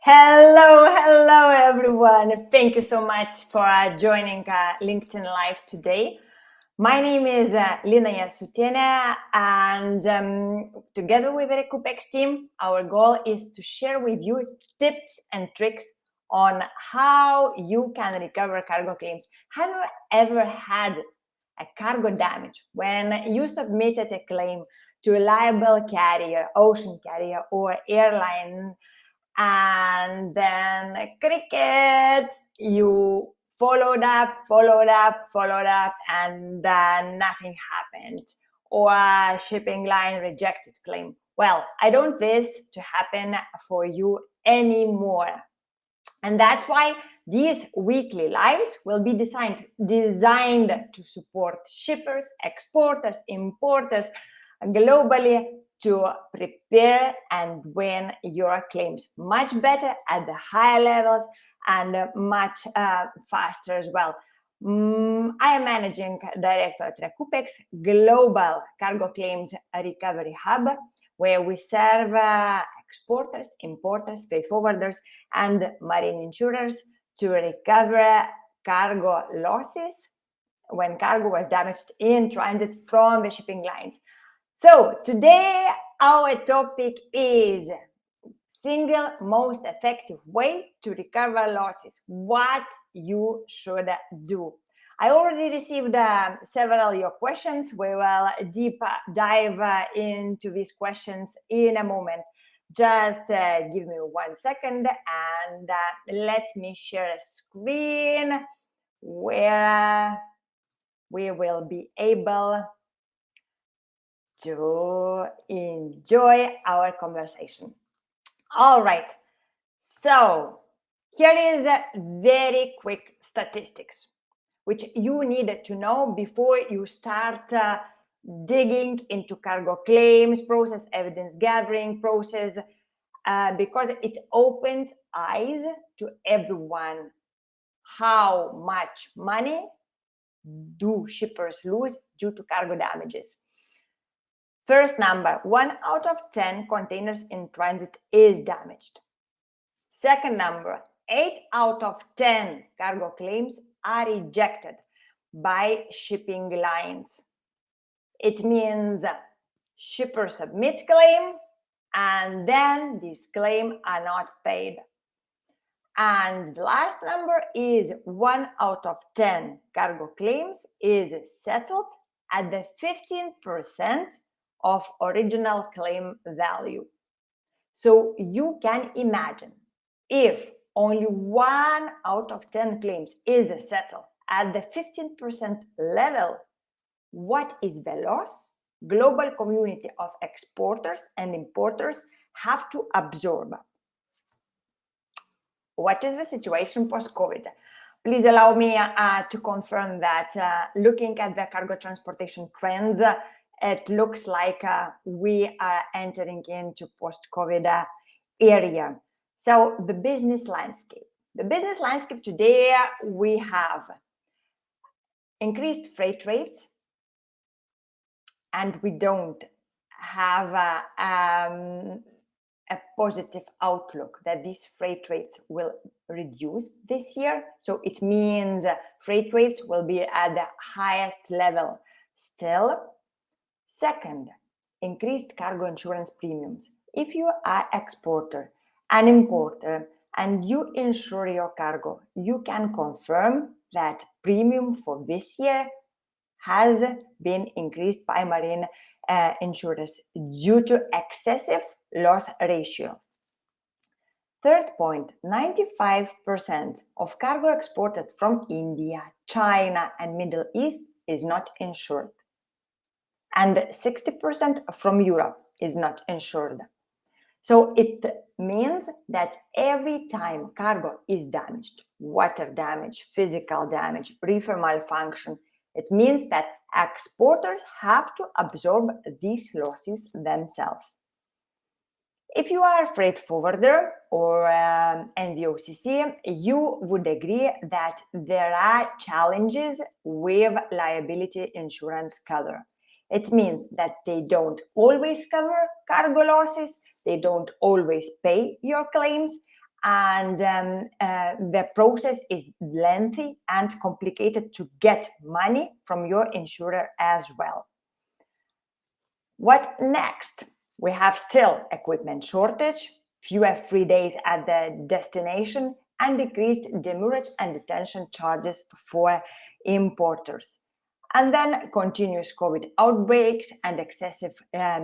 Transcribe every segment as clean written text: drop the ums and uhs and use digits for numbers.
Hello everyone. Thank you so much for joining LinkedIn Live today. My name is Lina Yasutena, and together with the Recoupex team, our goal is to share with you tips and tricks on how you can recover cargo claims. Have you ever had a cargo damage when you submitted a claim to a liable carrier, ocean carrier, or airline? And then crickets, you followed up, and nothing happened, or a shipping line rejected claim. Well, I don't want this to happen for you anymore. And that's why these weekly lives will be designed to support shippers, exporters, importers globally to prepare and win your claims much better at the higher levels and much faster as well. I am managing director at Recoupex, global cargo claims recovery hub, where we serve exporters, importers, freight forwarders, and marine insurers to recover cargo losses when cargo was damaged in transit from the shipping lines. So today our topic is single most effective way to recover losses, what you should do. I already received several of your questions. We will deep dive into these questions in a moment. Just give me 1 second and let me share a screen where we will be able to enjoy our conversation. All right, so here is a very quick statistics, which you need to know before you start digging into cargo claims process, evidence gathering process, because it opens eyes to everyone. How much money do shippers lose due to cargo damages? First number, 1 out of 10 containers in transit is damaged. Second number, 8 out of 10 cargo claims are rejected by shipping lines. It means shipper submits claim and then these claims are not paid. And the last number is 1 out of 10 cargo claims is settled at the 15% of original claim value. So you can imagine, if only 1 out of 10 claims is settled at the 15% level, what is the loss global community of exporters and importers have to absorb? What is the situation post-COVID? Please allow me to confirm that looking at the cargo transportation trends, it looks like we are entering into post-COVID area. So the business landscape. The business landscape today, we have increased freight rates, and we don't have a positive outlook that these freight rates will reduce this year. So it means freight rates will be at the highest level still. Second, increased cargo insurance premiums. If you are exporter and importer and you insure your cargo, you can confirm that premium for this year has been increased by marine insurers due to excessive loss ratio. Third point, 95% of cargo exported from India, China, and Middle East is not insured. And 60% from Europe is not insured. So it means that every time cargo is damaged, water damage, physical damage, reefer malfunction, it means that exporters have to absorb these losses themselves. If you are a freight forwarder or NVOCC, you would agree that there are challenges with liability insurance cover. It means that they don't always cover cargo losses, they don't always pay your claims, and the process is lengthy and complicated to get money from your insurer as well. What next? We have still equipment shortage, fewer free days at the destination, and decreased demurrage and detention charges for importers. And then continuous COVID outbreaks and excessive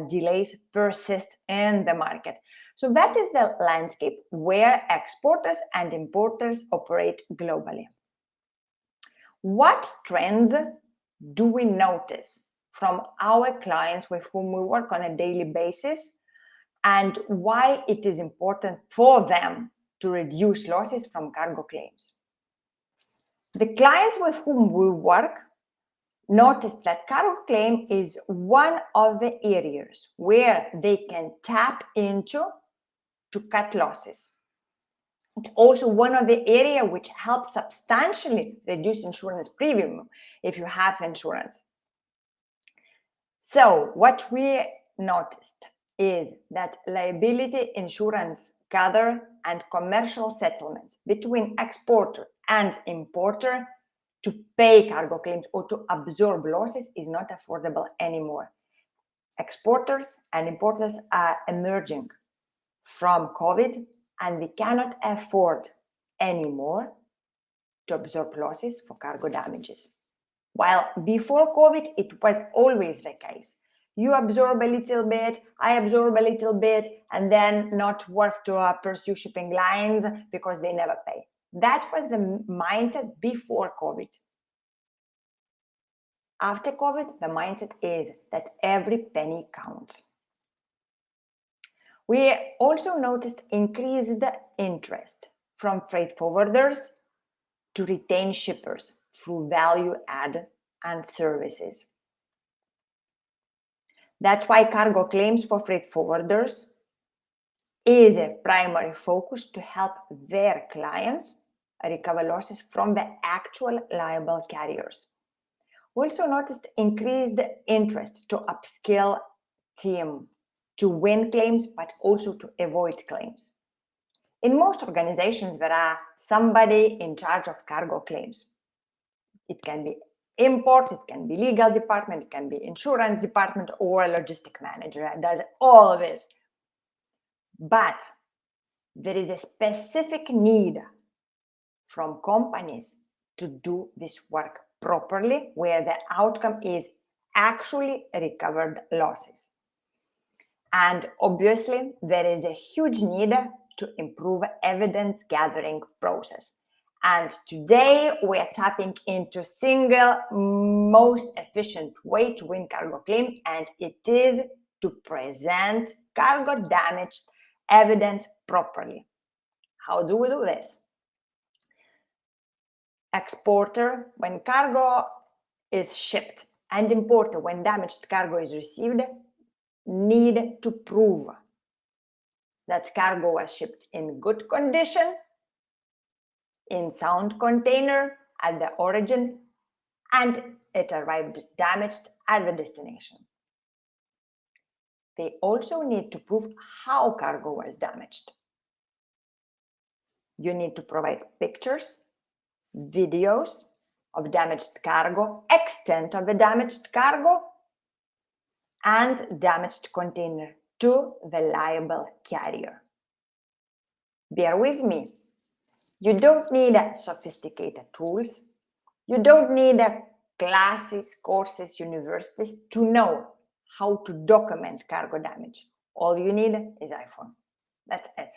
delays persist in the market. So that is the landscape where exporters and importers operate globally. What trends do we notice from our clients with whom we work on a daily basis, and why it is important for them to reduce losses from cargo claims? The clients with whom we work notice that cargo claim is one of the areas where they can tap into to cut losses. It's also one of the areas which helps substantially reduce insurance premium if you have insurance. So what we noticed is that liability insurance gather and commercial settlements between exporter and importer to pay cargo claims or to absorb losses is not affordable anymore. Exporters and importers are emerging from COVID, and they cannot afford anymore to absorb losses for cargo damages. While before COVID, it was always the case. You absorb a little bit, I absorb a little bit, and then not worth to pursue shipping lines because they never pay. That was the mindset before COVID. After COVID, the mindset is that every penny counts. We also noticed increased interest from freight forwarders to retain shippers through value add and services. That's why cargo claims for freight forwarders is a primary focus to help their clients recover losses from the actual liable carriers. We also noticed increased interest to upskill team to win claims, but also to avoid claims. In most organizations, there are somebody in charge of cargo claims. It can be import, it can be legal department, it can be insurance department, or a logistic manager that does all of this. But there is a specific need from companies to do this work properly, where the outcome is actually recovered losses. And obviously, there is a huge need to improve evidence gathering process. And today we are tapping into single most efficient way to win cargo claim, and it is to present cargo damage evidence properly. How do we do this? Exporter, when cargo is shipped, and importer, when damaged cargo is received, need to prove that cargo was shipped in good condition, in sound container at the origin, and it arrived damaged at the destination. They also need to prove how cargo was damaged. You need to provide pictures, videos of damaged cargo, extent of the damaged cargo, and damaged container to the liable carrier. Bear with me. You don't need sophisticated tools. You don't need classes, courses, universities to know how to document cargo damage. All you need is iPhone. That's it.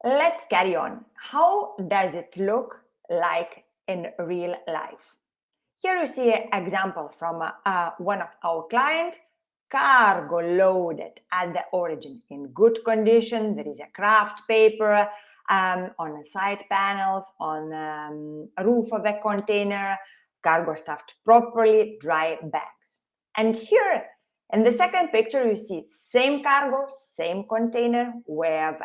Let's carry on. How does it look like in real life? Here you see an example from one of our clients. Cargo loaded at the origin in good condition. There is a craft paper on the side panels, on a roof of the container, cargo stuffed properly, dry bags. And here in the second picture, you see same cargo, same container with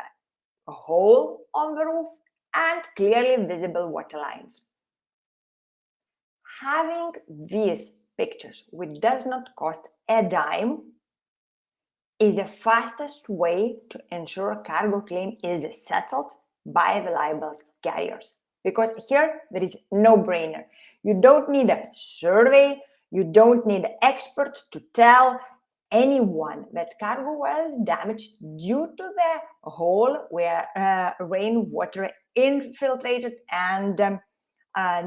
a hole on the roof and clearly visible water lines. Having these pictures, which does not cost a dime, is the fastest way to ensure cargo claim is settled by the liable carriers. Because here there is no brainer. You don't need a survey, you don't need an expert to tell anyone that cargo was damaged due to the hole where rainwater infiltrated and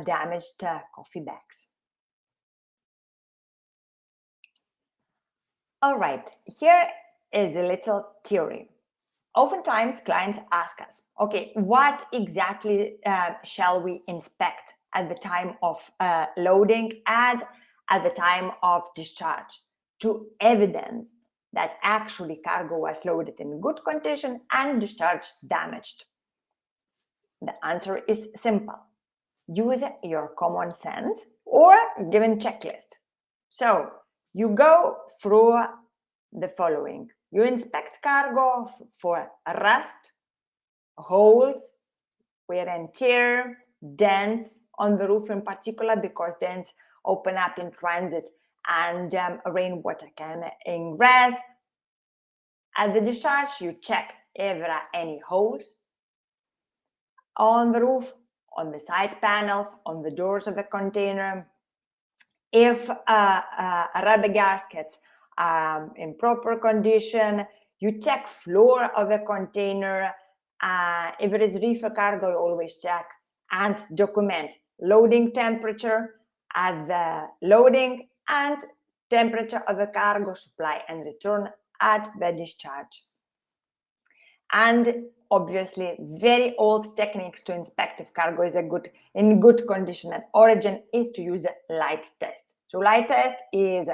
damaged coffee bags. All right, here is a little theory. Oftentimes, clients ask us, okay, what exactly shall we inspect at the time of loading and at the time of discharge to evidence that actually cargo was loaded in good condition and discharged damaged? The answer is simple. Use your common sense or given checklist. So you go through the following. You inspect cargo for rust, holes, wear and tear, dents on the roof in particular, because dents open up in transit and rainwater can ingress. At the discharge, you check if there are any holes on the roof, on the side panels, on the doors of the container. If rubber gaskets are in proper condition, you check floor of the container. If it is reefer cargo, you always check and document loading temperature at the loading and temperature of the cargo supply and return at the discharge. And obviously, very old techniques to inspect if cargo is in good condition at origin is to use a light test. So light test is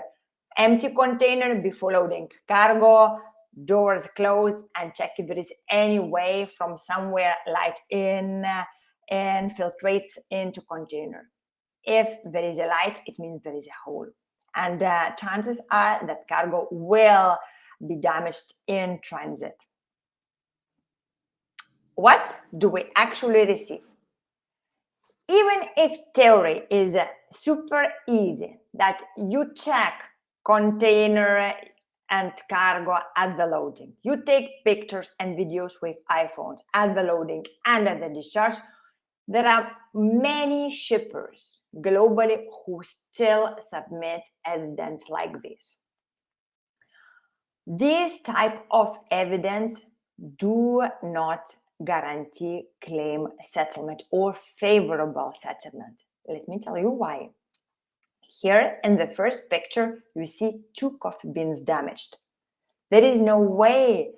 empty container before loading cargo, doors closed, and check if there is any way from somewhere light infiltrates into container. If there is a light, it means there is a hole. And chances are that cargo will be damaged in transit. What do we actually receive? Even if theory is super easy, that you check container and cargo at the loading, you take pictures and videos with iPhones at the loading and at the discharge, there are many shippers globally who still submit evidence like this. This type of evidence do not guarantee claim settlement or favorable settlement. Let me tell you why. Here in the first picture, you see 2 coffee beans damaged. There is no way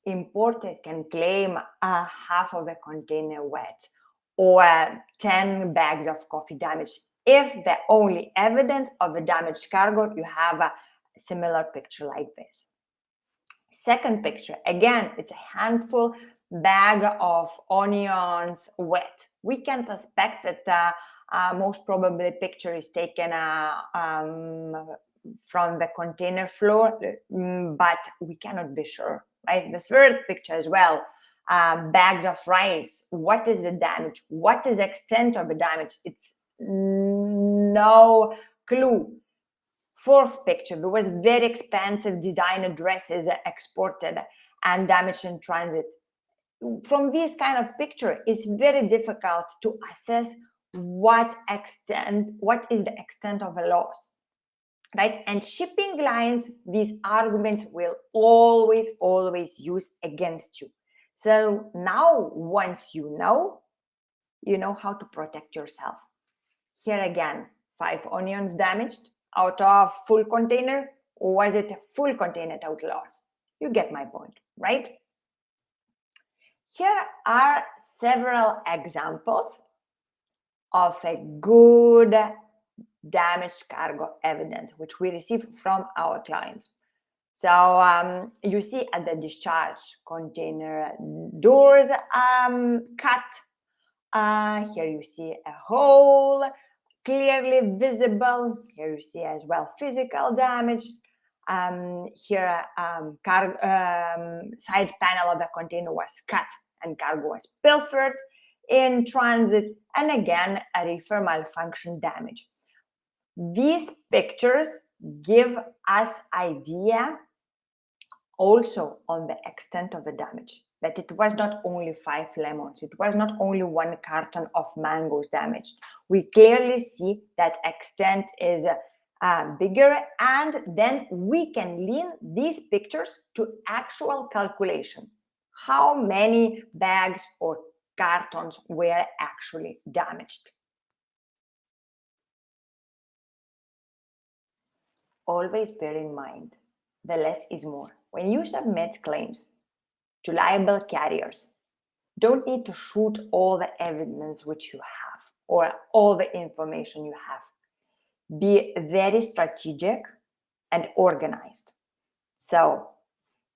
importer can claim half of a container wet or 10 bags of coffee damaged. If the only evidence of a damaged cargo, you have a similar picture like this. Second picture, again, it's a handful bag of onions wet. We can suspect that most probably picture is taken from the container floor, but we cannot be sure, right? The third picture as well, bags of rice. What is the damage? What is the extent of the damage? It's no clue. Fourth picture, there was very expensive designer dresses exported and damaged in transit. From this kind of picture, it's very difficult to assess what is the extent of a loss, right? And shipping lines, these arguments will always use against you. So now, once you know how to protect yourself. Here again, 5 onions damaged out of full container, or was it a full container total loss? You get my point, right? Here are several examples of a good damaged cargo evidence, which we receive from our clients. So you see at the discharge, container doors cut. Here you see a hole, clearly visible. Here you see as well physical damage. Here, side panel of the container was cut and cargo was pilfered in transit. And again, a reefer malfunction damage. These pictures give us idea also on the extent of the damage, that it was not only 5 lemons, it was not only 1 carton of mangoes damaged. We clearly see that extent is bigger, and then we can link these pictures to actual calculation. How many bags or cartons were actually damaged? Always bear in mind, the less is more. When you submit claims to liable carriers, don't need to shoot all the evidence which you have or all the information you have. Be very strategic and organized. So,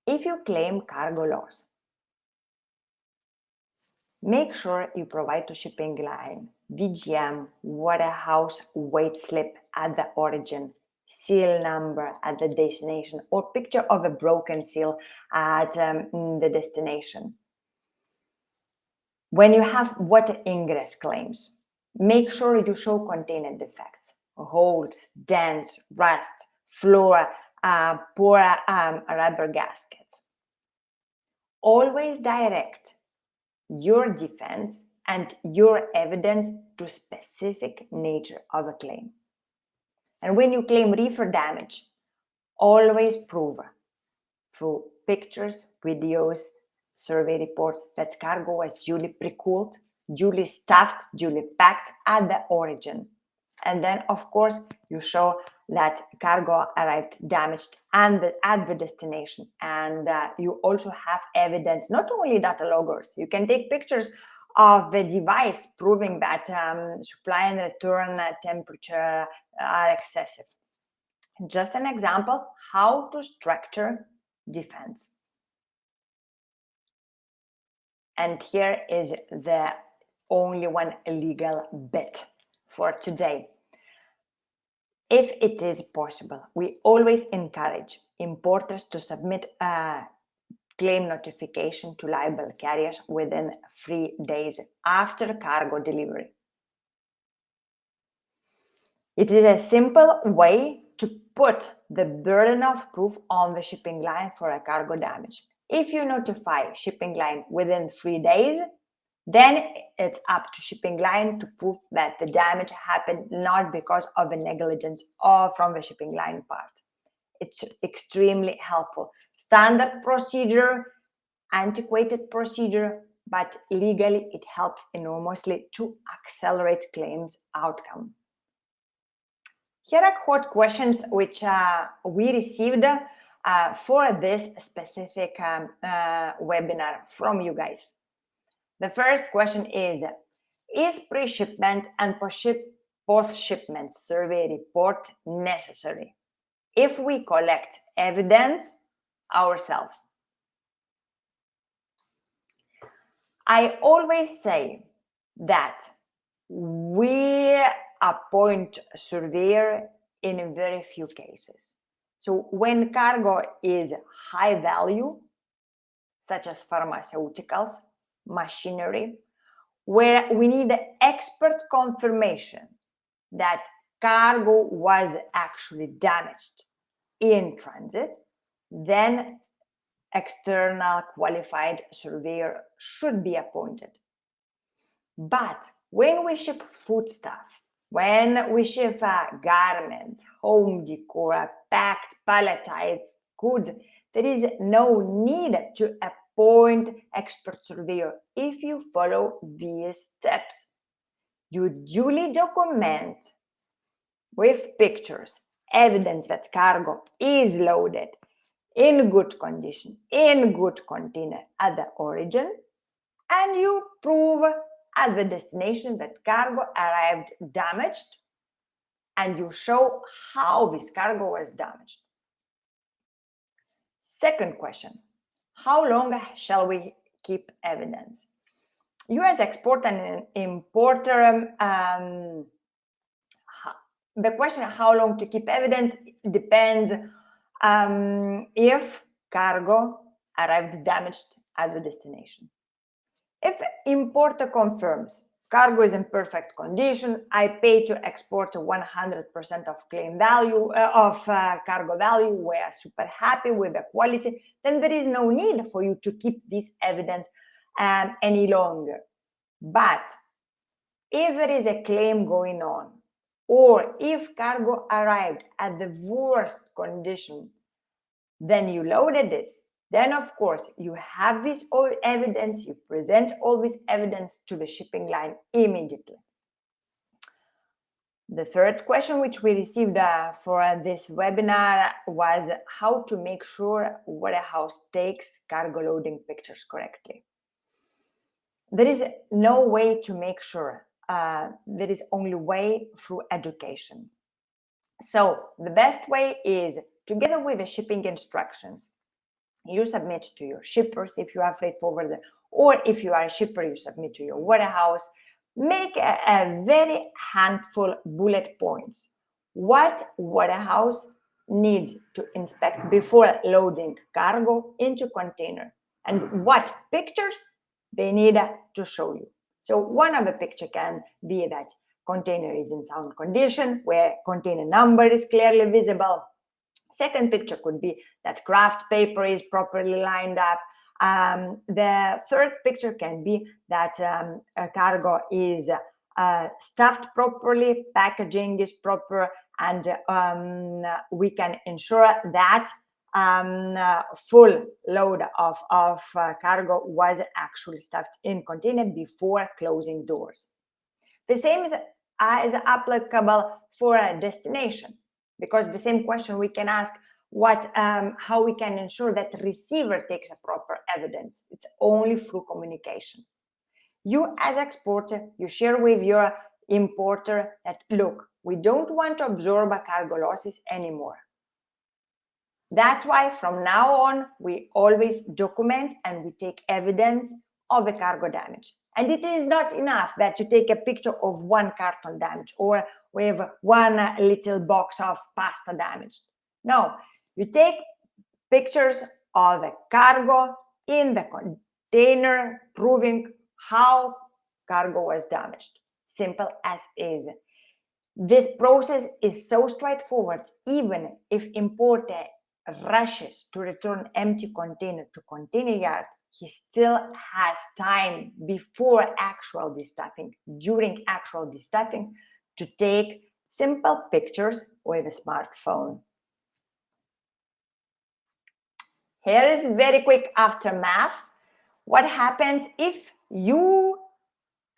if you claim cargo loss, make sure you provide to shipping line VGM, warehouse weight slip at the origin, seal number at the destination, or picture of a broken seal at the destination. When you have water ingress claims, make sure you show container defects, holes, dents, rust, floor, poor rubber gaskets. Always direct your defense and your evidence to specific nature of a claim. And when you claim reefer damage, always prove through pictures, videos, survey reports that cargo was duly pre-cooled, duly stuffed, duly packed at the origin. And then, of course, you show that cargo arrived damaged at the destination. And you also have evidence, not only data loggers. You can take pictures of the device proving that supply and return temperature are excessive. Just an example, how to structure defense. And here is the only one legal bit for today. If it is possible, we always encourage importers to submit a claim notification to liable carriers within 3 days after cargo delivery. It is a simple way to put the burden of proof on the shipping line for a cargo damage. If you notify shipping line within 3 days, then it's up to shipping line to prove that the damage happened not because of a negligence or from the shipping line part. It's extremely helpful. Standard procedure, antiquated procedure, but legally it helps enormously to accelerate claims outcome. Here are hot questions which we received for this specific webinar from you guys. The first question is pre-shipment and post-shipment survey report necessary if we collect evidence ourselves? I always say that we appoint a surveyor in very few cases. So when cargo is high value, such as pharmaceuticals, machinery, where we need the expert confirmation that cargo was actually damaged in transit, then external qualified surveyor should be appointed. But when we ship foodstuff, when we ship garments, home decor, packed, palletized goods, there is no need to appoint expert surveyor if you follow these steps. You duly document with pictures evidence that cargo is loaded in good condition, in good container at the origin, and you prove at the destination that cargo arrived damaged, and you show how this cargo was damaged. Second question, how long shall we keep evidence? You as exporter and importer, the question of how long to keep evidence depends if cargo arrived damaged at the destination. If importer confirms cargo is in perfect condition. I pay to export 100% of claim value, cargo value. We're super happy with the quality. Then there is no need for you to keep this evidence any longer. But if there is a claim going on, or if cargo arrived at the worst condition, then you loaded it, then of course you have this all evidence, you present all this evidence to the shipping line immediately. The third question which we received for this webinar was how to make sure warehouse takes cargo loading pictures correctly. There is no way to make sure. There is only way through education. So the best way is, together with the shipping instructions, you submit to your shippers if you are freight forwarder, or if you are a shipper, you submit to your warehouse. Make a very handful bullet points. What warehouse needs to inspect before loading cargo into container, and what pictures they need to show you. So one of the picture can be that container is in sound condition, where container number is clearly visible. Second picture could be that craft paper is properly lined up. The third picture can be that a cargo is stuffed properly, packaging is proper, and we can ensure that full load of cargo was actually stuffed in container before closing doors. The same is applicable for a destination, because the same question we can ask how we can ensure that receiver takes a proper evidence. It's only through communication. You as exporter, you share with your importer that, look, we don't want to absorb cargo losses anymore. That's why from now on, we always document and we take evidence of the cargo damage. And it is not enough that you take a picture of one carton damage or with one little box of pasta damaged. No, you take pictures of the cargo in the container, proving how cargo was damaged. Simple as is. This process is so straightforward. Even if importer rushes to return empty container to container yard, he still has time before actual destuffing, during actual destuffing, to take simple pictures with a smartphone. Here is very quick aftermath. What happens if you,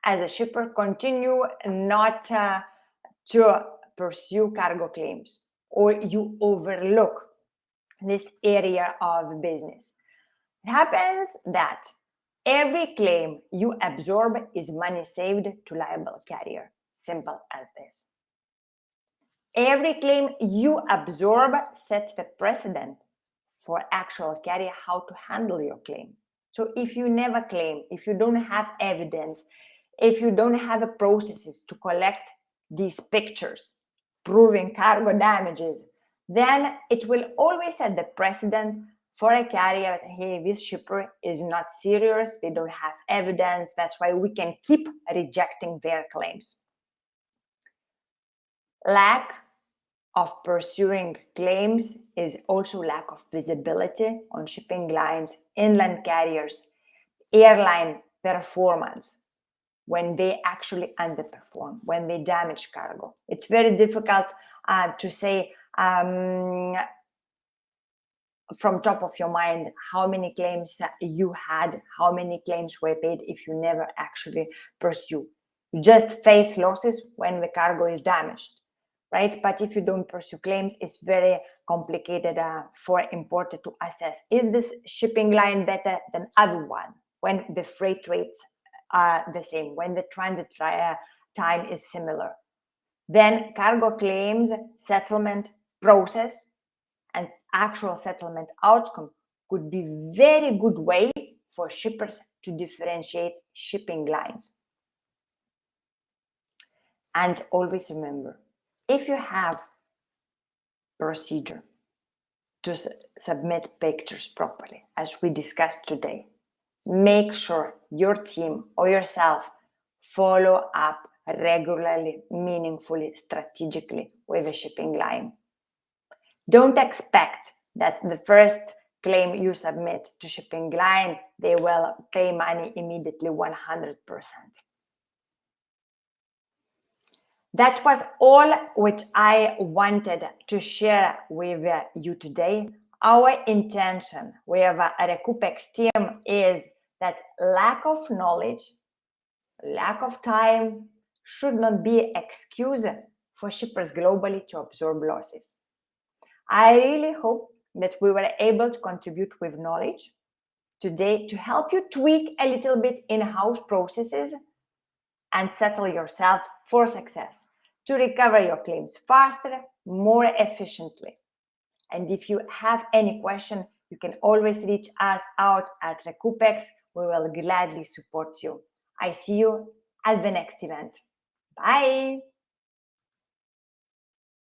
as a shipper, continue not to pursue cargo claims, or you overlook this area of business? It happens that every claim you absorb is money saved to liable carrier. Simple as this. Every claim you absorb sets the precedent for actual carrier how to handle your claim. So if you never claim, if you don't have evidence, if you don't have a processes to collect these pictures proving cargo damages, then it will always set the precedent for a carrier. Hey, this shipper is not serious, they don't have evidence, that's why we can keep rejecting their claims. Lack of pursuing claims is also lack of visibility on shipping lines, inland carriers, airline performance when they actually underperform, when they damage cargo. It's very difficult to say from top of your mind how many claims you had, how many claims were paid if you never actually pursue. You just face losses when the cargo is damaged, right? But if you don't pursue claims, it's very complicated for importer to assess, is this shipping line better than other one, when the freight rates are the same, when the transit time is similar. Then cargo claims settlement process and actual settlement outcome could be very good way for shippers to differentiate shipping lines. And always remember, if you have procedure to submit pictures properly, as we discussed today, make sure your team or yourself follow up regularly, meaningfully, strategically with a shipping line. Don't expect that the first claim you submit to shipping line, they will pay money immediately 100%. That was all which I wanted to share with you today. Our intention with a Recoupex team is that lack of knowledge, lack of time should not be excuse for shippers globally to absorb losses. I really hope that we were able to contribute with knowledge today to help you tweak a little bit in-house processes and settle yourself for success, to recover your claims faster, more efficiently. And if you have any question, you can always reach us out at Recoupex. We will gladly support you. I see you at the next event. Bye.